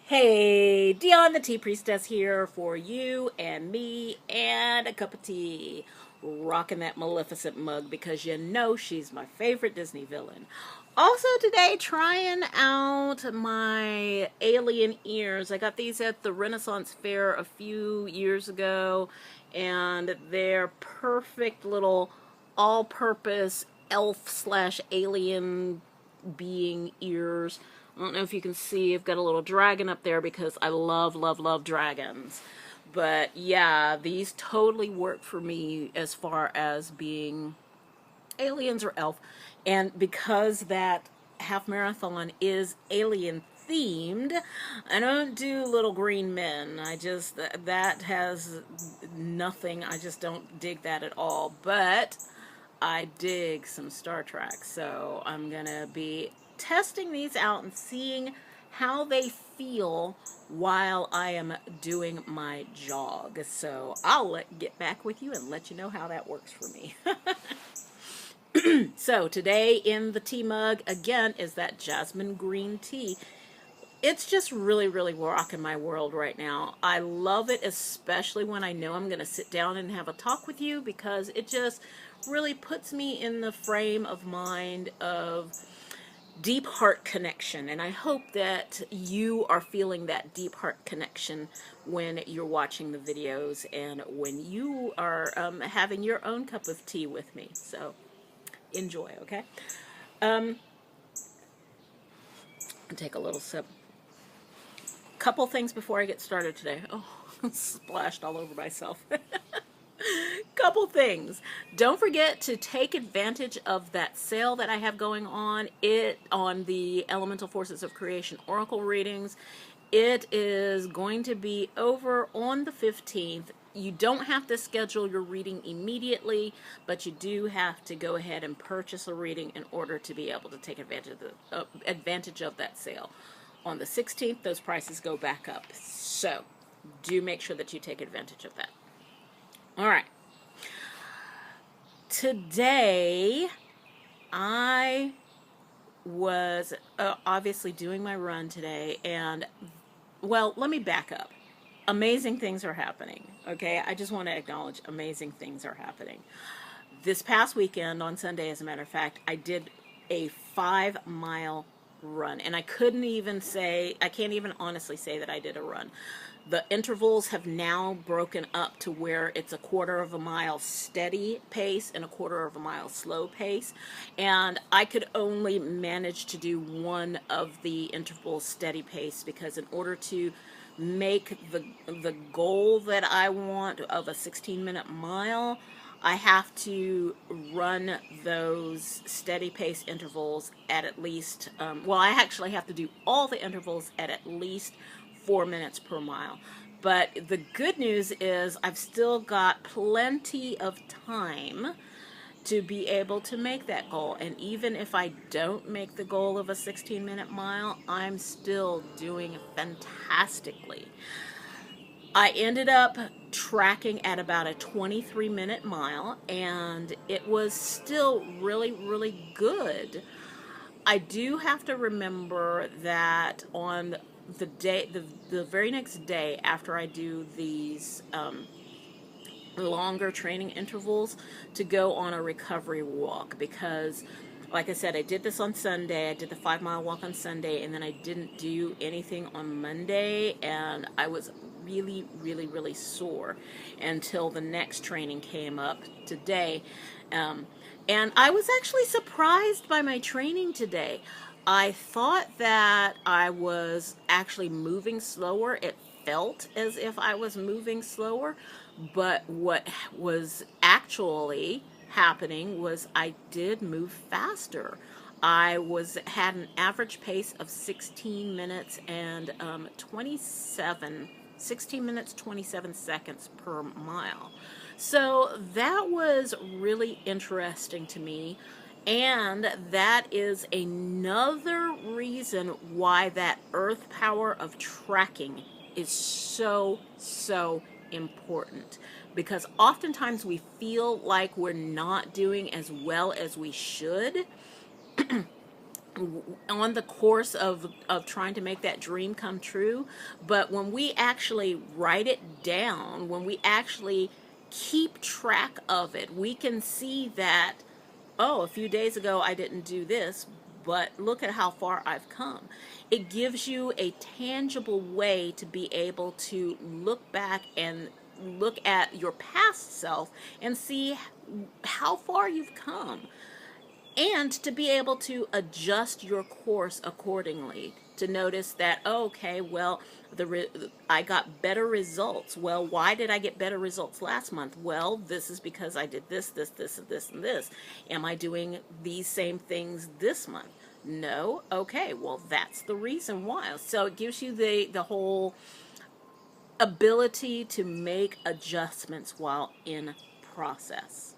Hey, Dionne the Tea Priestess here for you and me and a cup of tea. Rocking that Maleficent mug because you know she's my favorite Disney villain. Also today, trying out my alien ears. I got these at the Renaissance Fair a few years ago, and they're perfect little all-purpose elf slash alien being ears. I don't know if you can see, I've got a little dragon up there because I love, love, love dragons. But yeah, these totally work for me as far as being aliens or elf. And because that half marathon is alien themed, I don't do little green men. That has nothing. I just don't dig that at all. But I dig some Star Trek, so I'm gonna be testing these out and seeing how they feel while I am doing my jog. So I'll get back with you and let you know how that works for me. So today in the tea mug, again, is that jasmine green tea. It's just really, really rocking my world right now. I love it, especially when I know I'm going to sit down and have a talk with you, because it just really puts me in the frame of mind of deep heart connection. And I hope that you are feeling that deep heart connection when you're watching the videos and when you are having your own cup of tea with me. So enjoy, okay? I'll take a little sip. Couple things before I get started today. Oh, splashed all over myself. Couple things. Don't forget to take advantage of that sale that I have going on on the Elemental Forces of Creation Oracle readings. It is going to be over on the 15th. You don't have to schedule your reading immediately, but you do have to go ahead and purchase a reading in order to be able to take advantage of that sale. On the 16th, those prices go back up. So do make sure that you take advantage of that. All right. Today, I was obviously doing my run today, and, well, let me back up. Amazing things are happening, okay? I just want to acknowledge amazing things are happening. This past weekend, on Sunday, as a matter of fact, I did a 5-mile run, and I can't even honestly say that I did a run. The intervals have now broken up to where it's a 1/4 of a mile steady pace and a 1/4 of a mile slow pace, and I could only manage to do one of the intervals steady pace, because in order to make the goal that I want of a 16-minute mile, I have to run those steady pace intervals at least, I actually have to do all the intervals at least 4 minutes per mile. But the good news is I've still got plenty of time to be able to make that goal. And even if I don't make the goal of a 16-minute mile, I'm still doing fantastically. I ended up tracking at about a 23-minute mile, and it was still really, really good. I do have to remember that on the day, the very next day after I do these longer training intervals, to go on a recovery walk, because like I said, I did this on Sunday. I did the 5-mile walk on Sunday, and then I didn't do anything on Monday, and I was really, really, really sore until the next training came up today. And I was actually surprised by my training today. I thought that I was actually moving slower. It felt as if I was moving slower, but what was actually happening was I did move faster. I had an average pace of 16 minutes and 16 minutes 27 seconds per mile. So that was really interesting to me, and that is another reason why that earth power of tracking is so, so important, because oftentimes we feel like we're not doing as well as we should on the course of trying to make that dream come true. But when we actually write it down, when we actually keep track of it, we can see that, oh, a few days ago I didn't do this, but look at how far I've come. It gives you a tangible way to be able to look back and look at your past self and see how far you've come, and to be able to adjust your course accordingly, to notice that, oh, okay, well, I got better results. Well, why did I get better results last month? Well, this is because I did this, this, this, and this, and this. Am I doing these same things this month? No. Okay, well, that's the reason why. So it gives you the whole ability to make adjustments while in process.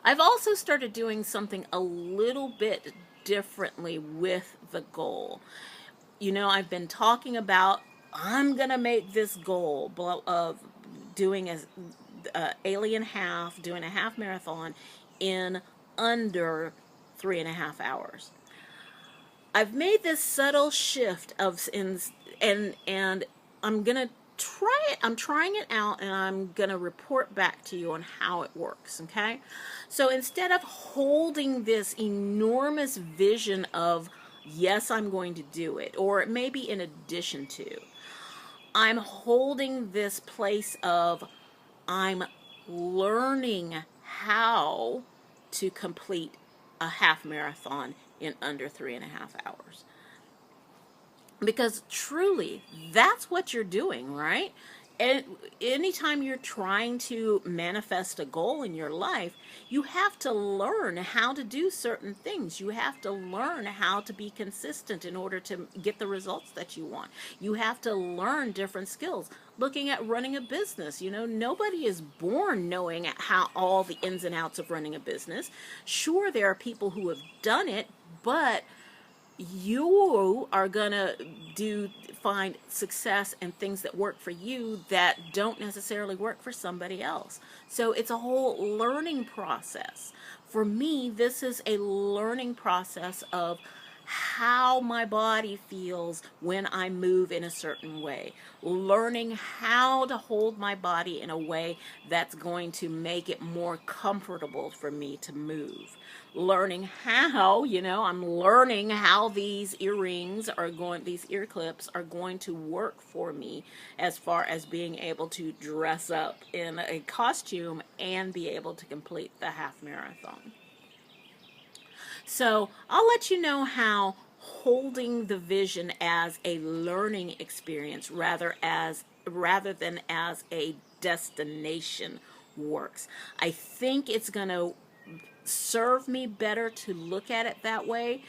I've also started doing something a little bit differently with the goal. You know, I've been talking about, I'm going to make this goal of doing a alien half, doing a half marathon in under 3.5 hours. I've made this subtle shift and I'm going to try it. I'm trying it out, and I'm going to report back to you on how it works, okay? So instead of holding this enormous vision of, yes, I'm going to do it, or it may be in addition to, I'm holding this place of, I'm learning how to complete a half marathon in under 3.5 hours. Because truly, that's what you're doing, right? And anytime you're trying to manifest a goal in your life, you have to learn how to do certain things. You have to learn how to be consistent in order to get the results that you want. You have to learn different skills. Looking at running a business, you know, nobody is born knowing how all the ins and outs of running a business. Sure, there are people who have done it, but you are gonna find success and things that work for you that don't necessarily work for somebody else. So it's a whole learning process. For me, this is a learning process of how my body feels when I move in a certain way, learning how to hold my body in a way that's going to make it more comfortable for me to move, learning how, I'm learning how these these ear clips are going to work for me as far as being able to dress up in a costume and be able to complete the half marathon. So I'll let you know how holding the vision as a learning experience rather than as a destination works. I think it's going to serve me better to look at it that way,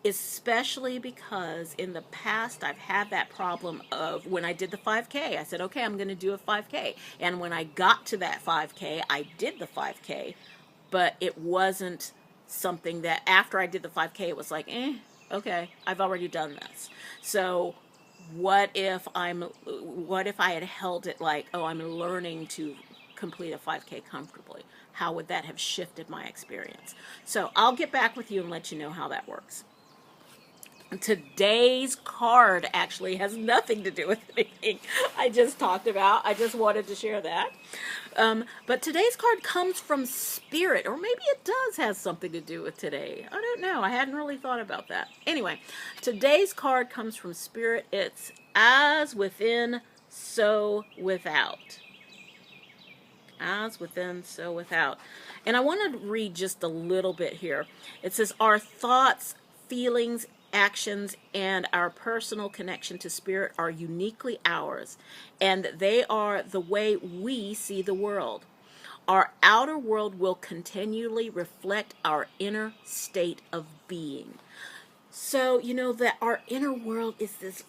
especially because in the past I've had that problem of when I did the 5K, I said, okay, I'm going to do a 5K. And when I got to that 5K, I did the 5K, but it wasn't something that after I did the 5K, it was like, okay, I've already done this. So what if I had held it like, oh, I'm learning to complete a 5K comfortably? How would that have shifted my experience? So I'll get back with you and let you know how that works. Today's card actually has nothing to do with anything I just talked about. I just wanted to share that. But today's card comes from Spirit, or maybe it does have something to do with today. I don't know. I hadn't really thought about that. Anyway, today's card comes from Spirit. It's as within, so without. As within, so without. And I want to read just a little bit here. It says, our thoughts, feelings, actions, and our personal connection to Spirit are uniquely ours, and they are the way we see the world. Our outer world will continually reflect our inner state of being. So, that our inner world is this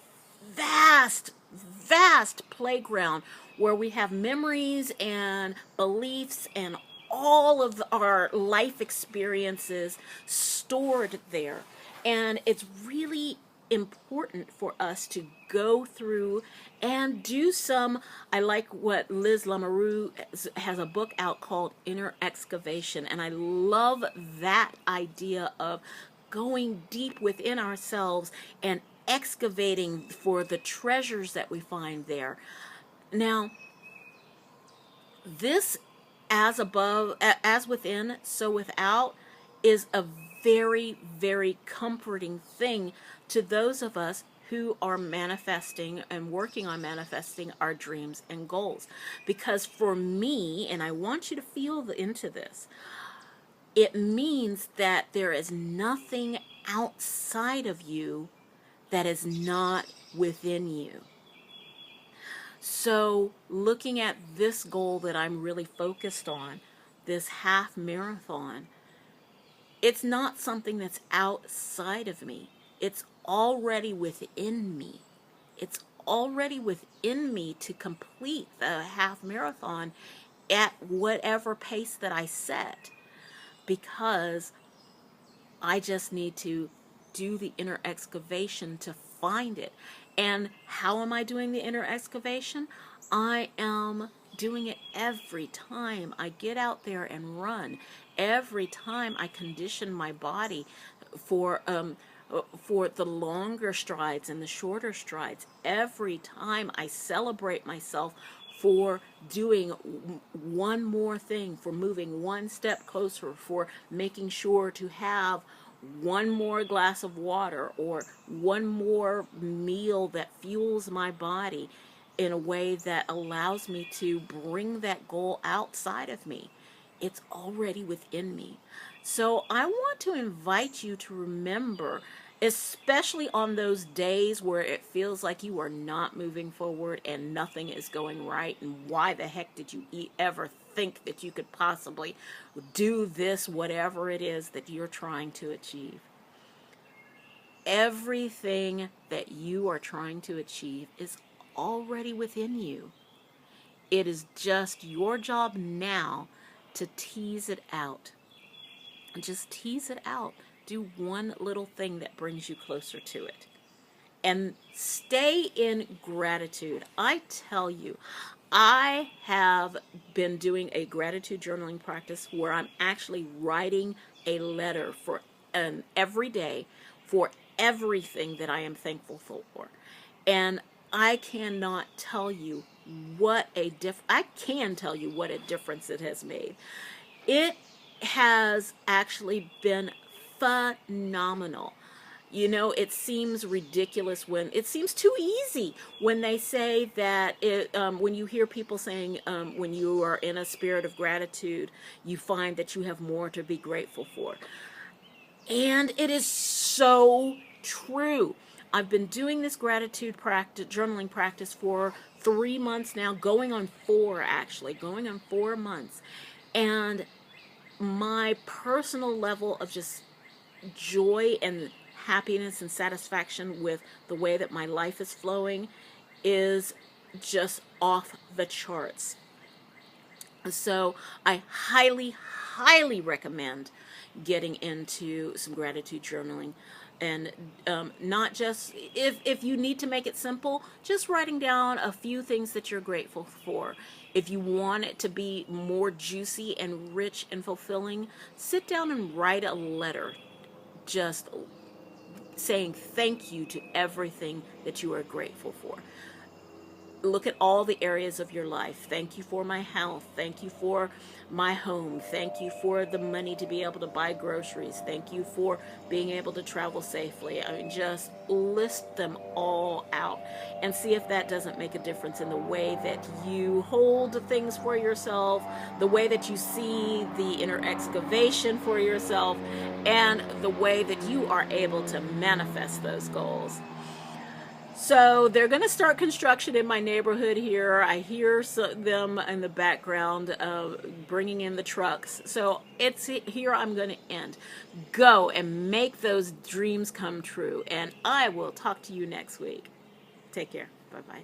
vast, vast playground where we have memories and beliefs and all of our life experiences stored there. And it's really important for us to go through and do some, I like what Liz Lamoureux has a book out called Inner Excavation. And I love that idea of going deep within ourselves and excavating for the treasures that we find there. Now, this as above, as within, so without, is a very, very comforting thing to those of us who are manifesting and working on manifesting our dreams and goals. Because for me, and I want you to feel into this, it means that there is nothing outside of you that is not within you. So looking at this goal that I'm really focused on, this half marathon, it's not something that's outside of me. It's already within me. It's already within me to complete the half marathon at whatever pace that I set, because I just need to do the inner excavation to find it. And how am I doing the inner excavation? I am doing it every time I get out there and run. Every time I condition my body for the longer strides and the shorter strides. Every time I celebrate myself for doing one more thing, for moving one step closer, for making sure to have one more glass of water or one more meal that fuels my body in a way that allows me to bring that goal outside of me. It's already within me. So I want to invite you to remember, especially on those days where it feels like you are not moving forward and nothing is going right, and why the heck did you ever think that you could possibly do this, whatever it is that you're trying to achieve. Everything that you are trying to achieve is already within you. It is just your job now to tease it out. Just tease it out. Do one little thing that brings you closer to it. And stay in gratitude. I tell you, I have been doing a gratitude journaling practice where I'm actually writing a letter for every day for everything that I am thankful for. And I cannot tell you what I can tell you what a difference it has made. It has actually been phenomenal. You know, it seems ridiculous it seems too easy when they say that when you hear people saying when you are in a spirit of gratitude, you find that you have more to be grateful for. And it is so true. I've been doing this gratitude journaling practice for 3 months now, going on 4 months. And my personal level of just joy and happiness and satisfaction with the way that my life is flowing is just off the charts. So I highly, highly recommend getting into some gratitude journaling. And not just, if you need to make it simple, just writing down a few things that you're grateful for. If you want it to be more juicy and rich and fulfilling, sit down and write a letter just saying thank you to everything that you are grateful for. Look at all the areas of your life. Thank you for my health. Thank you for my home. Thank you for the money to be able to buy groceries. Thank you for being able to travel safely. I mean, just list them all out and see if that doesn't make a difference in the way that you hold things for yourself, the way that you see the inner excavation for yourself, and the way that you are able to manifest those goals. So they're going to start construction in my neighborhood here. I hear them in the background bringing in the trucks. So it's here I'm going to end. Go and make those dreams come true. And I will talk to you next week. Take care. Bye-bye.